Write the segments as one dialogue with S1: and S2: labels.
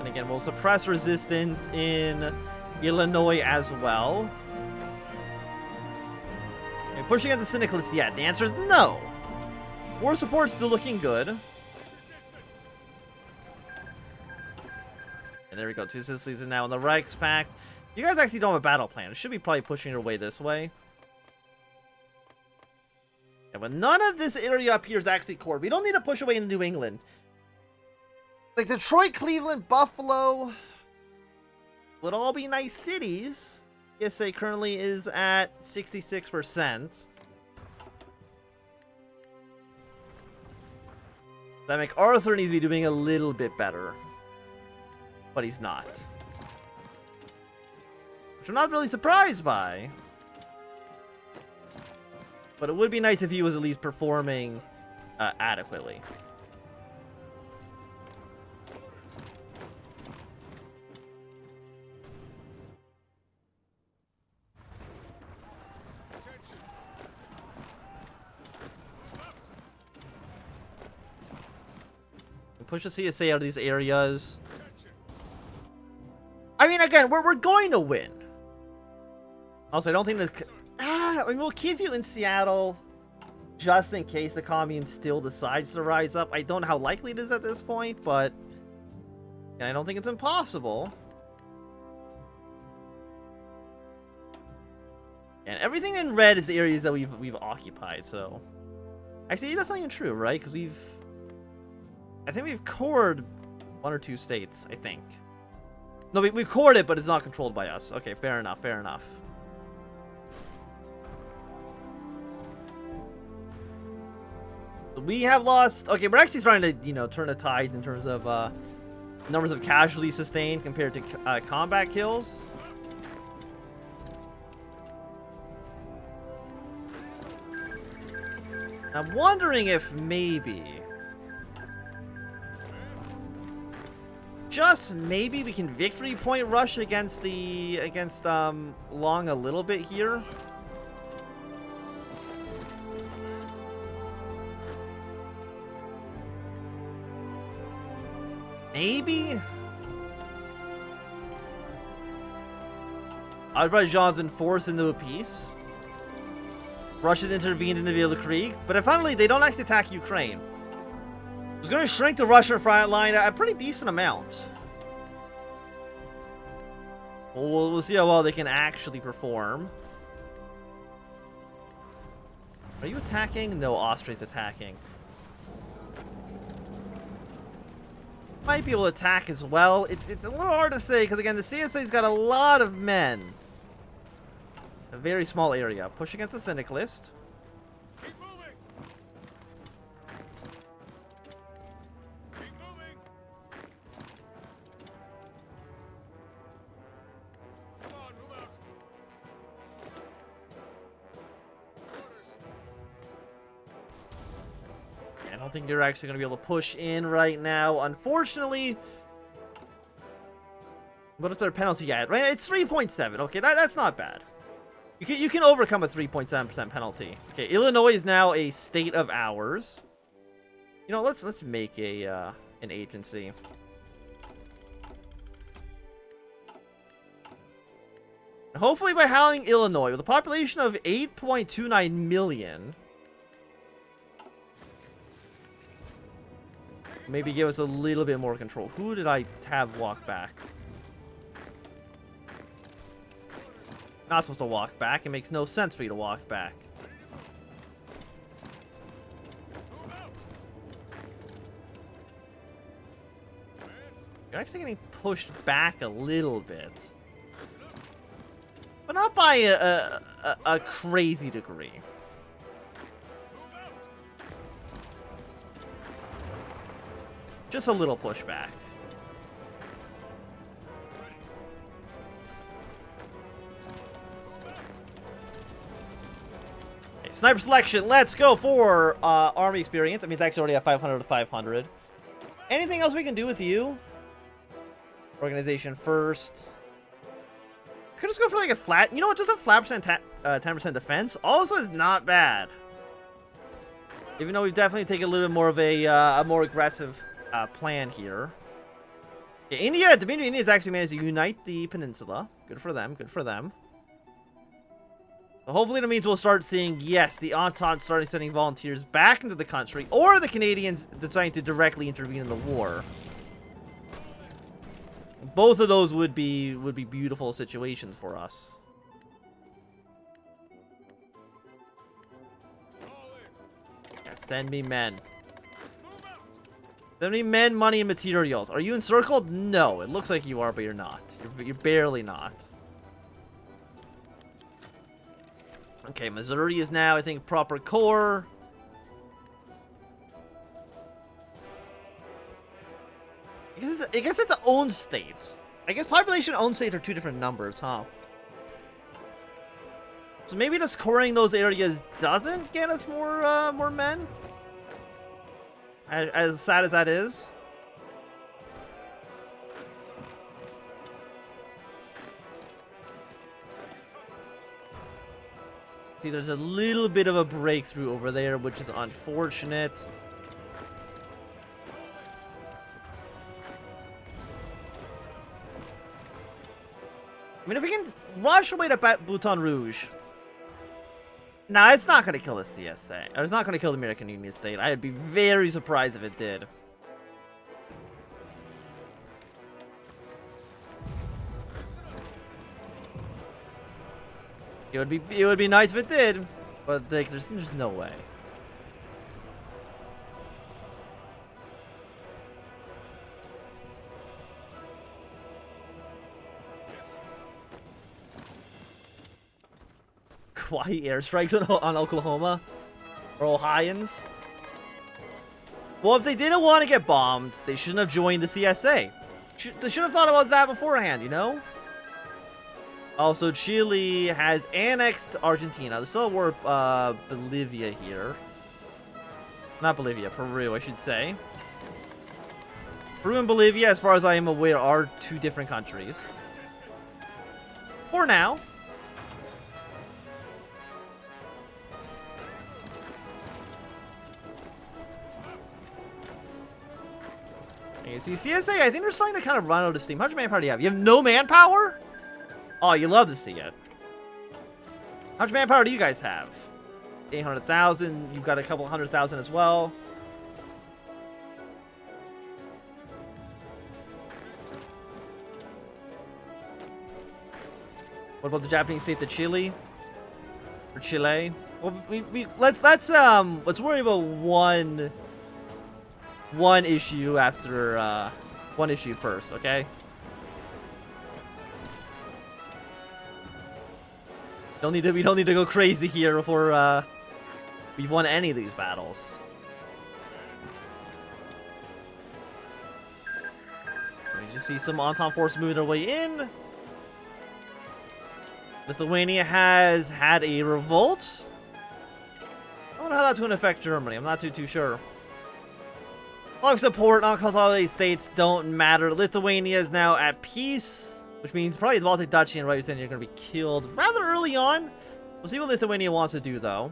S1: again, we'll suppress resistance in Illinois as well. Okay, pushing against the Syndicalists yet? The answer is no. War support's still looking good. And there we go. 2 Sicilies are now in the Reichspakt. You guys actually don't have a battle plan. It should be probably pushing your way this way. Yeah, but none of this area up here is actually core. We don't need to push away into New England. Like Detroit, Cleveland, Buffalo would all be nice cities. CSA currently is at 66%. That MacArthur needs to be doing a little bit better. But he's not. Which I'm not really surprised by. But it would be nice if he was at least performing adequately. Push the CSA out of these areas. I mean, again, we're going to win. Also, I don't think that... I mean, we'll keep you in Seattle just in case the commune still decides to rise up. I don't know how likely it is at this point, but I don't think it's impossible. And everything in red is the areas that we've occupied, so... Actually, that's not even true, right? Because I think we've cored 1 or 2 states, I think. No, we've cored it, but it's not controlled by us. Okay, fair enough, fair enough. We have lost... Okay, we're actually starting to, you know, turn the tides in terms of numbers of casualties sustained compared to combat kills. I'm wondering if maybe... Just maybe we can victory point rush against Long a little bit here. Maybe? Azerbaijan's been forced into a peace. Russia's intervened in the Vila Krieg, but finally they don't actually attack Ukraine. It's going to shrink the Russian front line a pretty decent amount. We'll see how well they can actually perform. Are you attacking? No, Austria's attacking. Might be able to attack as well. It's a little hard to say because again the CSA's got a lot of men. A very small area. Push against the Syndicalist.
S2: Keep moving. Keep moving. Come on, move out.
S1: I don't think they're actually going to be able to push in right now, unfortunately. What is their penalty at? Right, it's 3.7. Okay, that's not bad. You can overcome a 3.7% penalty. Okay, Illinois is now a state of ours. You know, let's make an agency. Hopefully, by having Illinois with a population of 8.29 million. Maybe give us a little bit more control. Who did I have walk back? Not supposed to walk back. It makes no sense for you to walk back. You're actually getting pushed back a little bit. But not by a crazy degree. Just a little pushback. Okay, sniper selection. Let's go for army experience. I mean, it's actually already at 500 to 500. Anything else we can do with you? Organization first. Could just go for like a flat. You know what? Just a flat percent, 10% defense. Also is not bad. Even though we've definitely taken a little bit more of a more aggressive plan here. Yeah, India has actually managed to unite the peninsula. Good for them. Good for them. So hopefully that means we'll start seeing, yes, the Entente starting sending volunteers back into the country, or the Canadians deciding to directly intervene in the war. Both of those would be beautiful situations for us. Yeah, send me men. Send me men, money, and materials. Are you encircled? No, it looks like you are, but you're not. You're barely not. Okay, Missouri is now, I think, proper core. I guess it's its own state. I guess population and own state are two different numbers, huh? So maybe just coring those areas doesn't get us more men? As sad as that is. See, there's a little bit of a breakthrough over there, which is unfortunate. I mean, if we can rush away to Baton Rouge. Nah, it's not going to kill the CSA. Or it's not going to kill the American Union State. I'd be very surprised if it did. It would be nice if it did, but there's no way. Why airstrikes on Oklahoma or Ohioans? Well, if they didn't want to get bombed, they shouldn't have joined the CSA. They should have thought about that beforehand, you know? Also, Chile has annexed Argentina. There's still war Bolivia here. Not Bolivia, Peru, I should say. Peru and Bolivia, as far as I am aware, are two different countries. For now. You see, CSA, I think they're starting to kind of run out of steam. How much manpower do you have? You have no manpower? Oh, you love to see it. How much manpower do you guys have? 800,000. You've got a couple 100,000 as well. What about the Japanese states of Chile? Or Chile? Well, let's worry about one issue after one issue first, okay? We don't need to go crazy here before we've won any of these battles. You see some Entente force moving their way in. Lithuania has had a revolt. I wonder how that's going to affect Germany. I'm not too sure. Long support, non-consolidated states don't matter. Lithuania is now at peace, which means probably the Baltic Duchy and Right are going to be killed rather early on. We'll see what Lithuania wants to do, though.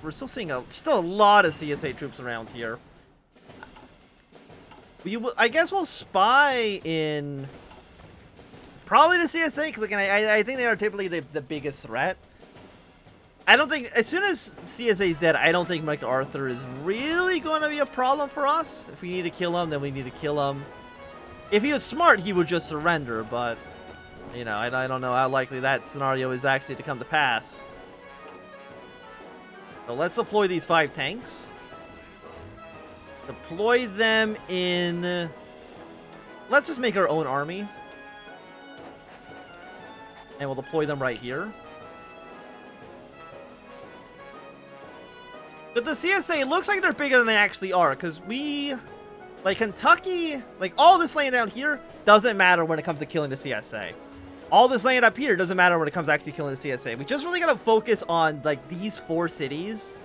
S1: We're still seeing still a lot of CSA troops around here. I guess we'll spy in probably the CSA because again, I think they are typically the biggest threat. I don't think as soon as CSA is dead, I don't think MacArthur is really going to be a problem for us. If we need to kill him, then we need to kill him. If he was smart, he would just surrender. But you know, I don't know how likely that scenario is actually to come to pass. So let's deploy these 5 tanks. Deploy them in... Let's just make our own army. And we'll deploy them right here. But the CSA looks like they're bigger than they actually are. Because we... Like Kentucky... Like all this land down here doesn't matter when it comes to killing the CSA. all this land up here doesn't matter when it comes to actually killing the CSA. We just really gotta focus on like these 4 cities.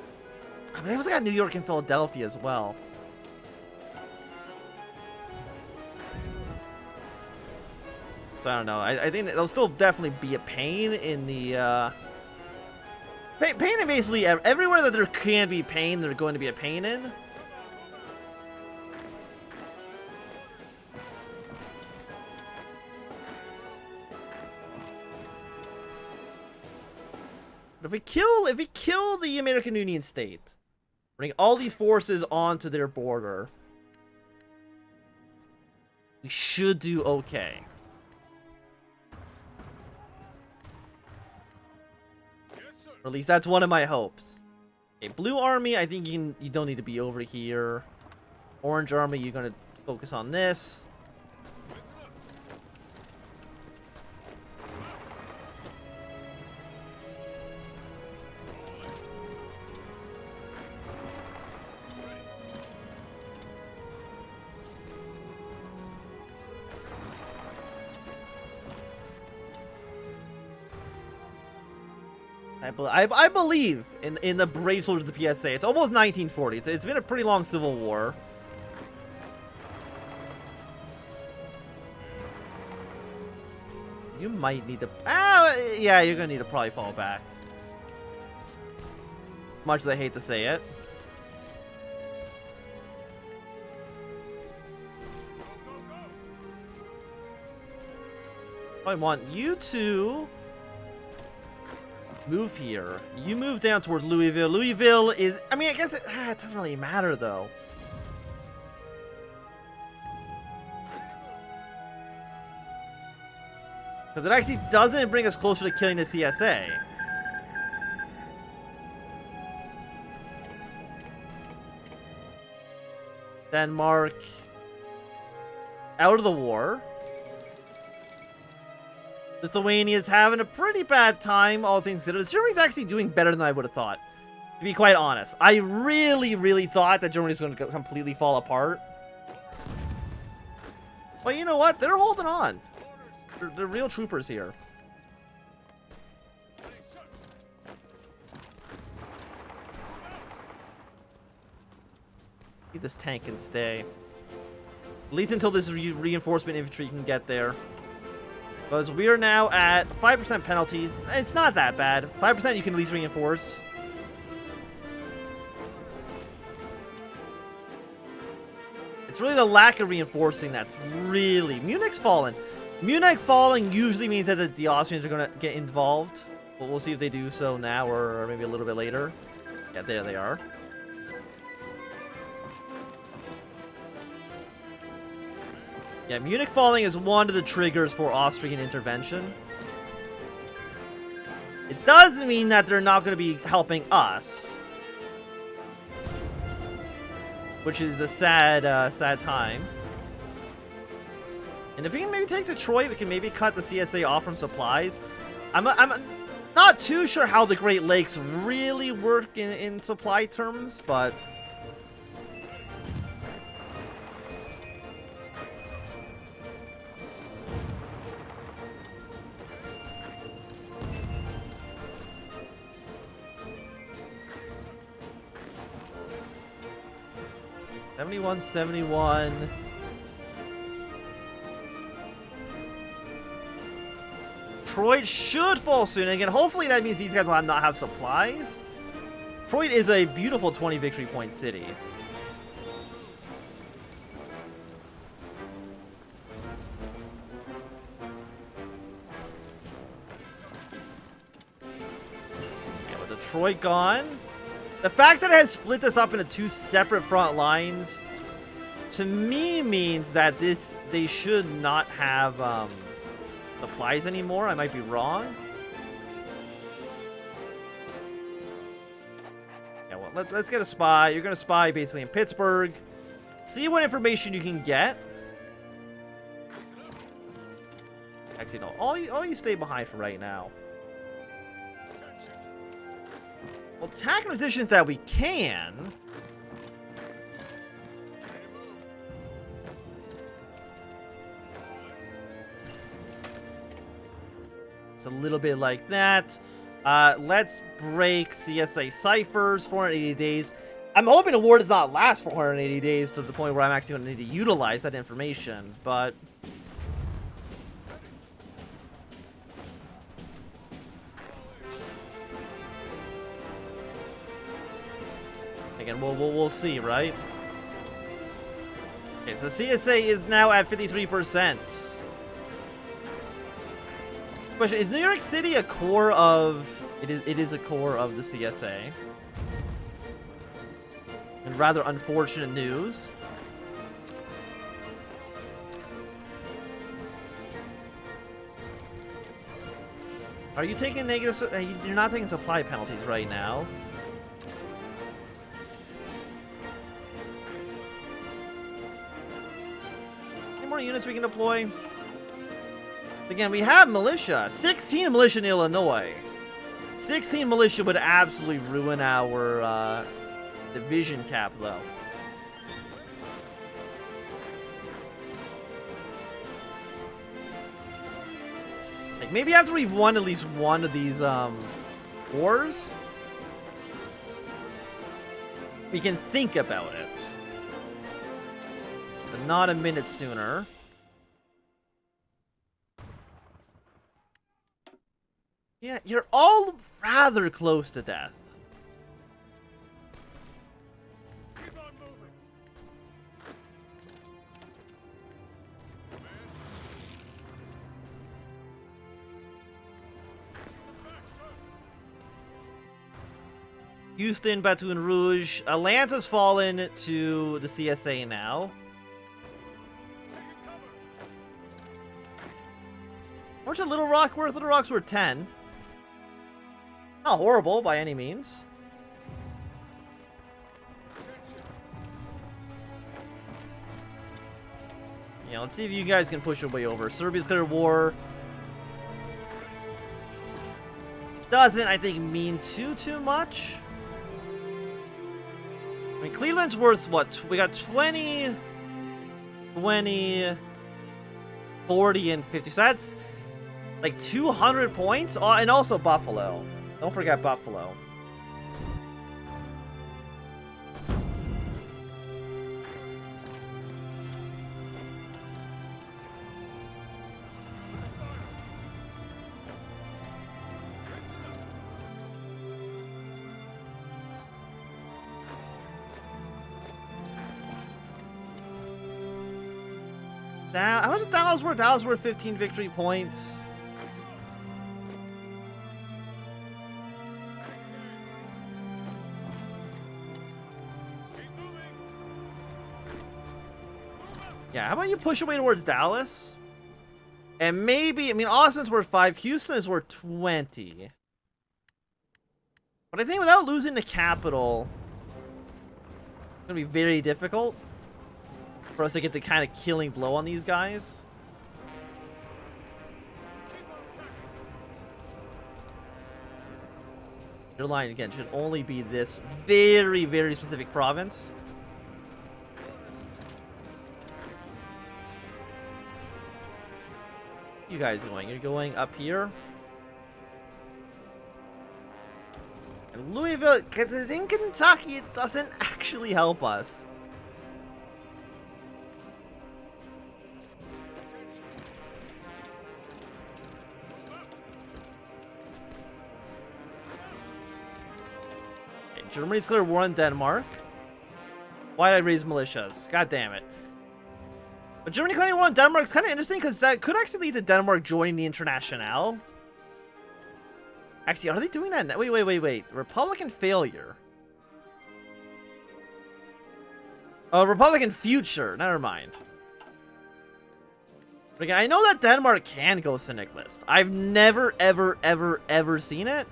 S1: I mean, they also got New York and Philadelphia as well. So I don't know. I think it'll still definitely be a pain in the pain in basically everywhere that there can be pain, there's going to be a pain in. But if we kill the American Union state, bring all these forces onto their border, we should do okay. Or at least that's one of my hopes. Okay, Blue Army, I think you don't need to be over here. Orange Army, you're gonna focus on this. I believe in the brave soldiers of the PSA. It's almost 1940. It's been a pretty long civil war. You might need to... yeah, you're gonna need to probably fall back. Much as I hate to say it. I want you to move here. You move down towards Louisville. Louisville is... I mean, I guess it doesn't really matter, though. Because it actually doesn't bring us closer to killing the CSA. Denmark out of the war. Lithuania's having a pretty bad time, all things considered. Germany's actually doing better than I would have thought, to be quite honest. I really thought that Germany was going to completely fall apart. But you know what? They're holding on. They're real troopers here. Get this tank can stay. At least until this reinforcement infantry can get there. Because we are now at 5% penalties. It's not that bad. 5% you can at least reinforce. It's really the lack of reinforcing that's really... Munich's fallen. Munich falling usually means that the Austrians are going to get involved. But we'll see if they do so now or maybe a little bit later. Yeah, there they are. Yeah, Munich falling is one of the triggers for Austrian intervention. It does mean that they're not going to be helping us. Which is a sad, sad time. And if we can maybe take Detroit, we can maybe cut the CSA off from supplies. I'm not too sure how the Great Lakes really work in supply terms, but... $71. Detroit should fall soon. Again, hopefully that means these guys will not have supplies. Detroit is a beautiful 20 victory point city. Yeah, with Detroit gone. The fact that it has split this up into 2 separate front lines, to me, means that they should not have supplies anymore. I might be wrong. Yeah, well, let's get a spy. You're gonna spy basically in Pittsburgh. See what information you can get. Actually, no. All you stay behind for right now. Well, attack positions that we can. a little bit like that. Let's break CSA ciphers, 480 days. I'm hoping the war does not last 480 days to the point where I'm actually going to need to utilize that information, but... Again, we'll see, right? Okay, so CSA is now at 53%. Question, is New York City a core of... It is a core of the CSA. And rather unfortunate news. Are you taking negative... You're not taking supply penalties right now. Any more units we can deploy? Again, we have militia. 16 militia in Illinois. 16 militia would absolutely ruin our division cap, though. Like, maybe after we've won at least one of these wars, we can think about it. But not a minute sooner. Yeah, you're all rather close to death.
S2: Keep on moving.
S1: Houston, Baton Rouge. Atlanta's fallen to the CSA now. How much is Little Rock worth? Little Rock's worth 10. Not horrible by any means. Yeah, let's see if you guys can push your way over. Serbia's declared war. Doesn't, I think, mean too much. I mean, Cleveland's worth what? We got 20, 20, 40, and 50. So that's like 200 points. Oh, and also Buffalo. Don't forget Buffalo. How much is Dallas worth? Dallas worth 15 victory points. Yeah, how about you push your way towards Dallas? And maybe, I mean, Austin's worth 5. Houston is worth 20. But I think without losing the capital, it's going to be very difficult for us to get the kind of killing blow on these guys. Your line, again, should only be this very specific province. You guys going? You're going up here. And Louisville, because it's in Kentucky, it doesn't actually help us. Okay, Germany's declared war on Denmark. Why did I raise militias? God damn it. But Germany declaring war on Denmark is kind of interesting because that could actually lead to Denmark joining the Internationale. Actually, are they doing that? Wait. Republican failure. Oh, Republican future. Never mind. But again, I know that Denmark can go Cynic list. I've never, ever seen it.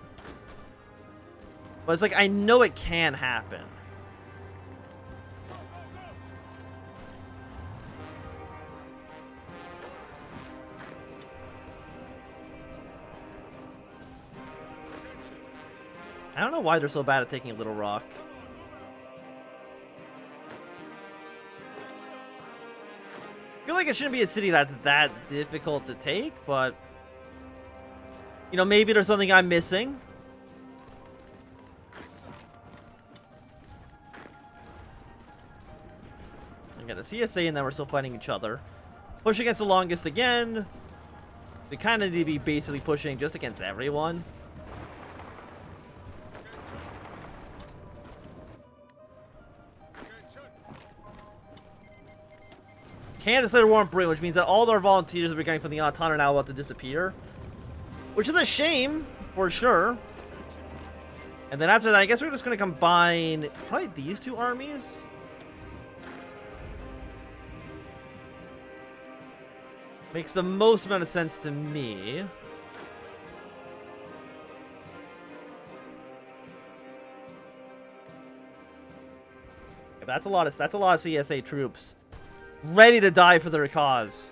S1: But it's like, I know it can happen. I don't know why they're so bad at taking Little Rock. I feel like it shouldn't be a city that's that difficult to take, but... You know, maybe there's something I'm missing. Again, the CSA and them are still fighting each other. Push against the longest again. They kind of need to be basically pushing just against everyone. Can't declare war on Britain, which means that all our volunteers that we're getting from the Entente are now about to disappear. Which is a shame, for sure. And then after that, I guess we're just going to combine probably these two armies. Makes the most amount of sense to me. Yeah, that's a lot of CSA troops ready to die for their cause.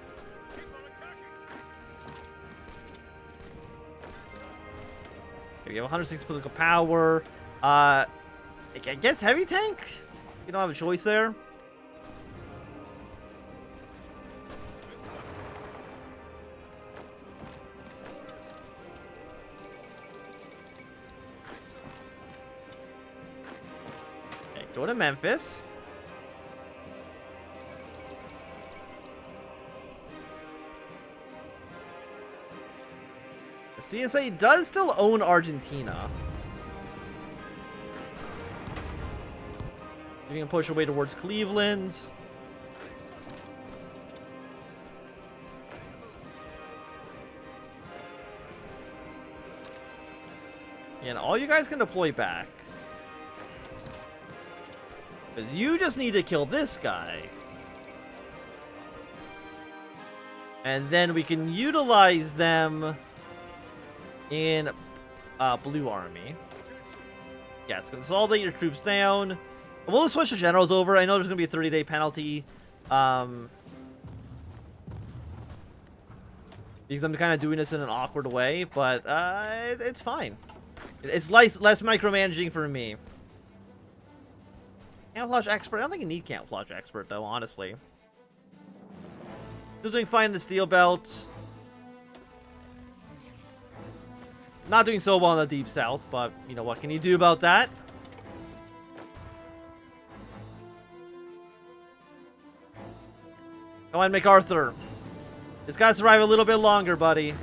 S1: We have 106 political power. I guess heavy tank? You don't have a choice there. Okay, go to Memphis. CSA does still own Argentina. You can push away towards Cleveland. And all you guys can deploy back. Because you just need to kill this guy. And then we can utilize them in Blue Army. Yes, consolidate your troops down. We'll switch the generals over. I know there's going to be a 30-day penalty. Because I'm kind of doing this in an awkward way. But it's fine. It's less micromanaging for me. Camouflage expert. I don't think you need camouflage expert, though, honestly. Still doing fine in the steel belt. Not doing so well in the deep south, but you know what can you do about that? Come on, MacArthur. It's got to survive a little bit longer, buddy.